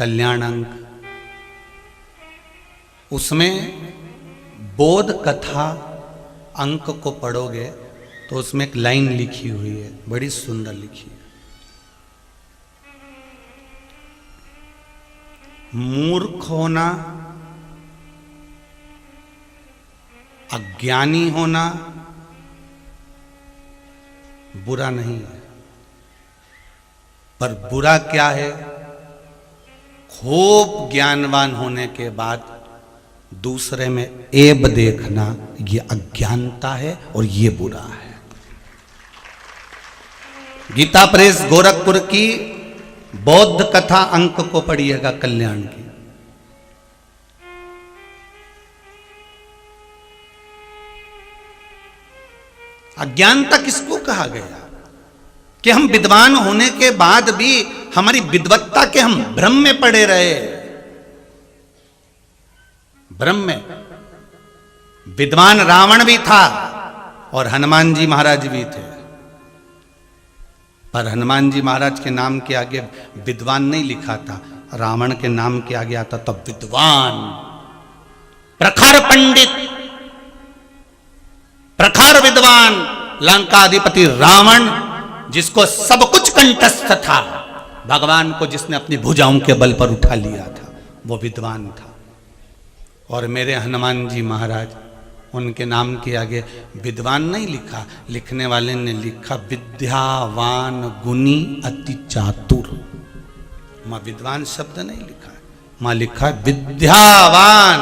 कल्याण अंक, उसमें बोध कथा अंक को पढ़ोगे तो उसमें एक लाइन लिखी हुई है, बड़ी सुंदर लिखी है। मूर्ख होना, अज्ञानी होना बुरा नहीं है, पर बुरा क्या है? खूब ज्ञानवान होने के बाद दूसरे में ऐब देखना, ये अज्ञानता है और ये बुरा है। गीता प्रेस गोरखपुर की बौद्ध कथा अंक को पढ़िएगा, कल्याण की। अज्ञानता किसको कहा गया? कि हम विद्वान होने के बाद भी हमारी विद्वत्ता के हम भ्रम में पड़े रहे। भ्रम में। विद्वान रावण भी था और हनुमान जी महाराज भी थे, पर हनुमान जी महाराज के नाम के आगे विद्वान नहीं लिखा था, रावण के नाम के आगे आता तब विद्वान, प्रखर पंडित, प्रखर विद्वान, लंकाधिपति रावण, जिसको सब कुछ कंठस्थ था, भगवान को जिसने अपनी भुजाओं के बल पर उठा लिया था, वो विद्वान था। और मेरे हनुमान जी महाराज, उनके नाम के आगे विद्वान नहीं लिखा, लिखने वाले ने लिखा विद्यावान गुणी अति चातुर। मां विद्वान शब्द नहीं लिखा, मां लिखा विद्यावान।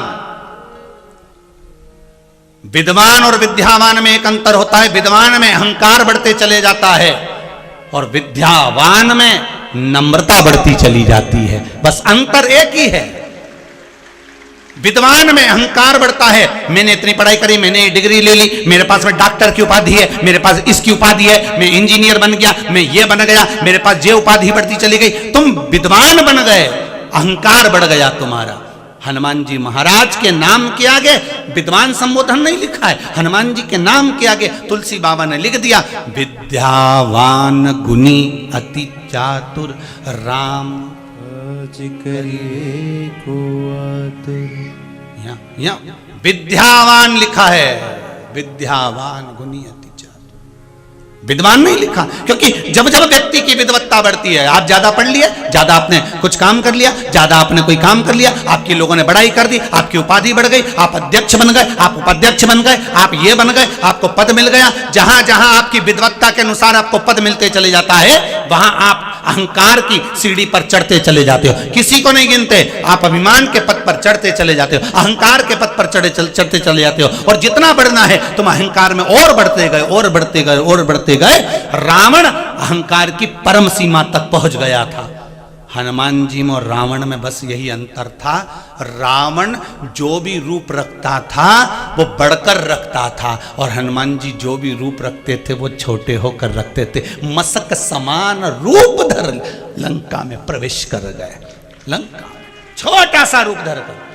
विद्वान और विद्यावान में एक अंतर होता है। विद्वान में अहंकार बढ़ते चले जाता है और विद्यावान में नम्रता बढ़ती चली जाती है। बस अंतर एक ही है। विद्वान में अहंकार बढ़ता है, मैंने इतनी पढ़ाई करी, मैंने ये डिग्री ले ली, मेरे पास में डॉक्टर की उपाधि है, मेरे पास इसकी उपाधि है, मैं इंजीनियर बन गया, मैं ये बन गया, मेरे पास ये उपाधि बढ़ती चली गई, तुम विद्वान बन गए, अहंकार बढ़ गया तुम्हारा। हनुमान जी महाराज के नाम के आगे विद्वान संबोधन नहीं लिखा है, हनुमान जी के नाम के आगे तुलसी बाबा ने लिख दिया विद्यावान गुणी अति चातुर राम करिए को आतुर। यहाँ विद्यावान लिखा है, विद्यावान गुणी अति चातुर, विद्वान नहीं लिखा। क्योंकि जब जब व्यक्ति की विद्वत्ता बढ़ती है, आप ज्यादा पढ़ लिए, ज्यादा आपने कुछ काम कर लिया, ज्यादा आपने कोई काम कर लिया, आपकी लोगों ने बड़ाई कर दी, आपकी उपाधि बढ़ गई, आप अध्यक्ष बन गए, आप उपाध्यक्ष बन गए, आप ये बन गए, आपको पद मिल गया। जहां जहां आपकी विद्वत्ता के अनुसार आपको पद मिलते चले जाता है, वहां आप अहंकार की सीढ़ी पर चढ़ते चले जाते हो, किसी को नहीं गिनते, आप अभिमान के पद पर चढ़ते चले जाते हो, अहंकार के पद पर चढ़ते चले जाते हो। और जितना बढ़ना है तुम अहंकार में और बढ़ते गए, और बढ़ते गए, और बढ़ते गए। रावण अहंकार की परम सीमा तक पहुंच गया था। हनुमान जी में और रावण में बस यही अंतर था, रावण जो भी रूप रखता था वो बढ़कर रखता था, और हनुमान जी जो भी रूप रखते थे वो छोटे होकर रखते थे। मसक समान रूप धर लंका में प्रवेश कर गए। लंका छोटा सा रूप धर कर।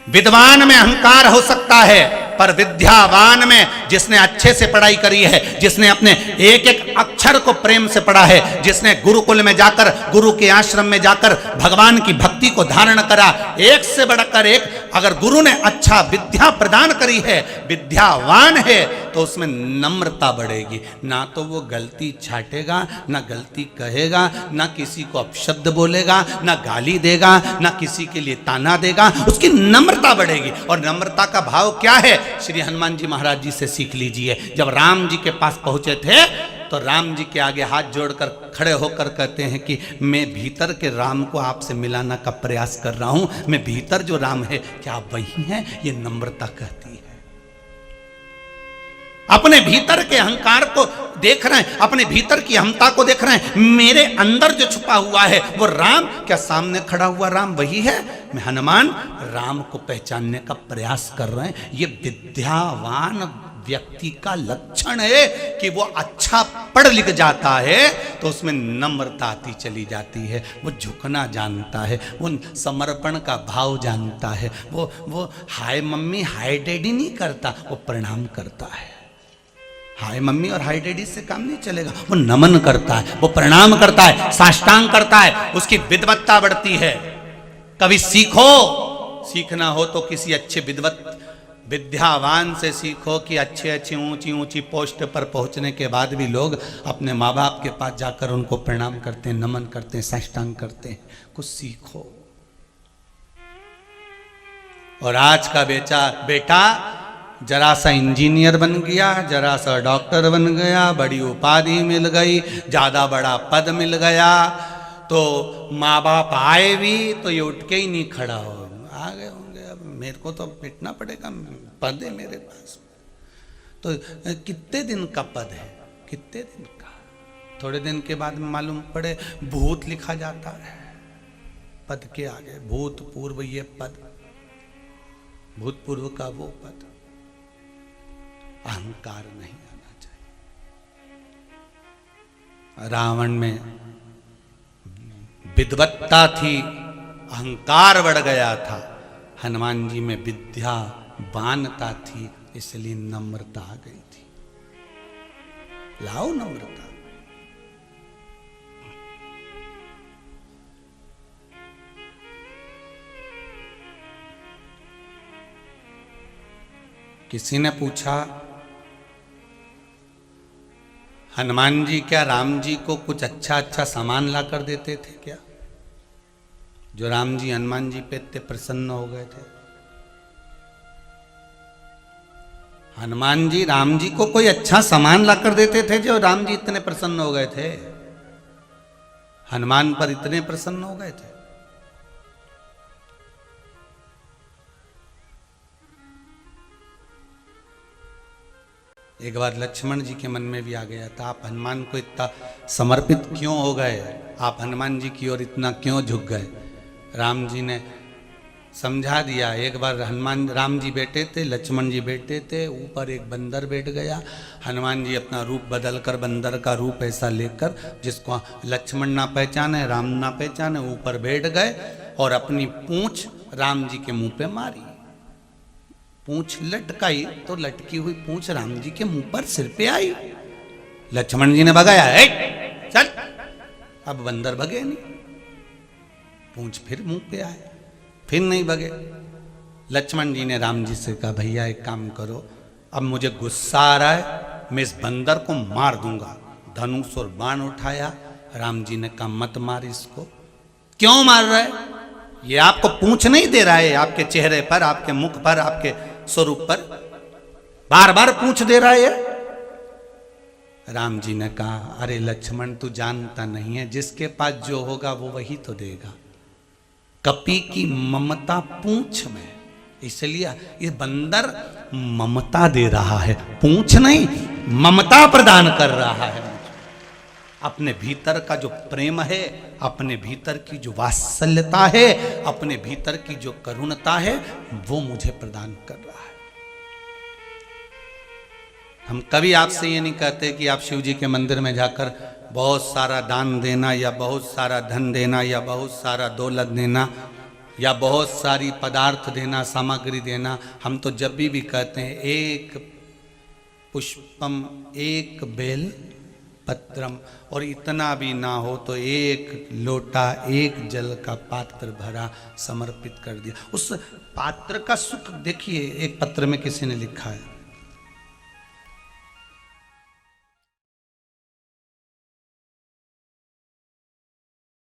विद्वान में अहंकार हो सकता है, पर विद्यावान में, जिसने अच्छे से पढ़ाई करी है, जिसने अपने एक एक अक्षर को प्रेम से पढ़ा है, जिसने गुरुकुल में जाकर, गुरु के आश्रम में जाकर भगवान की भक्ति को धारण करा, एक से बढ़कर एक, अगर गुरु ने अच्छा विद्या प्रदान करी है, विद्यावान है, तो उसमें नम्रता बढ़ेगी। ना तो वो गलती छाटेगा, ना गलती कहेगा, ना किसी को अपशब्द बोलेगा, ना गाली देगा, ना किसी के लिए ताना देगा, उसकी नम्रता बढ़ेगी। और नम्रता का भाव क्या है? श्री हनुमान जी महाराज जी से सीख लीजिए। जब राम जी के पास पहुंचे थे तो राम जी के आगे हाथ जोड़कर खड़े होकर कहते हैं कि मैं भीतर के राम को आपसे मिलाना का प्रयास कर रहा हूं, मैं भीतर जो राम है क्या आप वही हैं? ये नम्रता कहती है। अपने भीतर के अहंकार को देख रहे हैं, अपने भीतर की अहमता को देख रहे हैं, मेरे अंदर जो छुपा हुआ है वो राम, क्या सामने खड़ा हुआ राम वही है? मैं हनुमान राम को पहचानने का प्रयास कर रहे हैं। ये विद्यावान व्यक्ति का लक्षण है कि वो अच्छा पढ़ लिख जाता है तो उसमें नम्रता आती चली जाती है, वो झुकना जानता है, वो समर्पण का भाव जानता है, वो हाय मम्मी हाय डैडी नहीं करता, वो प्रणाम करता है। हाय मम्मी और हाय डैडी से काम नहीं चलेगा। वो नमन करता है, वो प्रणाम करता है, साष्टांग करता है, उसकी विद्वत्ता बढ़ती है। कभी सीखो, सीखना हो तो किसी अच्छे विद्यावान से सीखो कि अच्छे अच्छे ऊंची ऊंची पोस्ट पर पहुंचने के बाद भी लोग अपने माँ बाप के पास जाकर उनको प्रणाम करते हैं, नमन करते हैं, साष्टांग करते हैं। कुछ सीखो। और आज का बेटा जरा सा इंजीनियर बन गया, जरा सा डॉक्टर बन गया, बड़ी उपाधि मिल गई, ज्यादा बड़ा पद मिल गया, तो माँ बाप आए भी तो ये उठ के ही नहीं खड़ा हो, आ गए होंगे, अब मेरे को तो पिटना पड़ेगा, पद है मेरे पास। तो कितने दिन का पद है, कितने दिन का? थोड़े दिन के बाद में मालूम पड़े भूत लिखा जाता है पद के आगे, भूतपूर्व ये पद, भूतपूर्व का वो पद। अहंकार नहीं आना चाहिए। रावण में विद्वत्ता थी, अहंकार बढ़ गया था। हनुमान जी में विद्या बानता थी, इसलिए नम्रता आ गई थी। लाओ नम्रता। किसी ने पूछा, हनुमान जी क्या राम जी को कुछ अच्छा अच्छा सामान ला कर देते थे क्या, जो राम जी हनुमान जी पे इतने प्रसन्न हो गए थे? हनुमान जी राम जी को कोई अच्छा सामान ला कर देते थे जो राम जी इतने प्रसन्न हो गए थे, हनुमान पर इतने प्रसन्न हो गए थे? एक बार लक्ष्मण जी के मन में भी आ गया था, आप हनुमान को इतना समर्पित क्यों हो गए, आप हनुमान जी की ओर इतना क्यों झुक गए? राम जी ने समझा दिया। एक बार हनुमान राम जी बैठे थे, लक्ष्मण जी बैठे थे, ऊपर एक बंदर बैठ गया। हनुमान जी अपना रूप बदलकर बंदर का रूप ऐसा लेकर, जिसको लक्ष्मण ना पहचाने राम ना पहचाने, ऊपर बैठ गए और अपनी पूंछ राम जी के मुंह पे मारी। पूंछ लटकाई तो लटकी हुई पूंछ राम जी के मुंह पर सिर पे आई। लक्ष्मण जी ने भगाया, चल। अब बंदर भगे नहीं, पूंछ फिर मुंह पे आए, फिर नहीं भगे। लक्ष्मण जी ने राम जी से कहा, भैया एक काम करो, अब मुझे गुस्सा आ रहा है, मैं इस बंदर को मार दूंगा। धनुष और बाण उठाया। राम जी ने कहा, मत मार इसको। क्यों मार रहा है? ये आपको पूंछ नहीं दे रहा है, आपके चेहरे पर, आपके मुख पर, आपके स्वरूप पर बार बार पूंछ दे रहा है। राम जी ने कहा, अरे लक्ष्मण तू जानता नहीं है, जिसके पास जो होगा वो वही तो देगा। कपि की ममता पूंछ में, इसलिए ये बंदर ममता दे रहा है, पूंछ नहीं, ममता प्रदान कर रहा है। अपने भीतर का जो प्रेम है, अपने भीतर की जो वात्सल्यता है, अपने भीतर की जो करुणता है, वो मुझे प्रदान कर रहा है। हम कभी आपसे ये नहीं कहते कि आप शिव जी के मंदिर में जाकर बहुत सारा दान देना, या बहुत सारा धन देना, या बहुत सारा दौलत देना, या बहुत सारी पदार्थ देना, सामग्री देना। हम तो जब भी कहते हैं, एक पुष्पम एक बेल पत्रम, और इतना भी ना हो तो एक लोटा, एक जल का पात्र भरा समर्पित कर दिया। उस पात्र का सुख देखिए। एक पत्र में किसी ने लिखा है,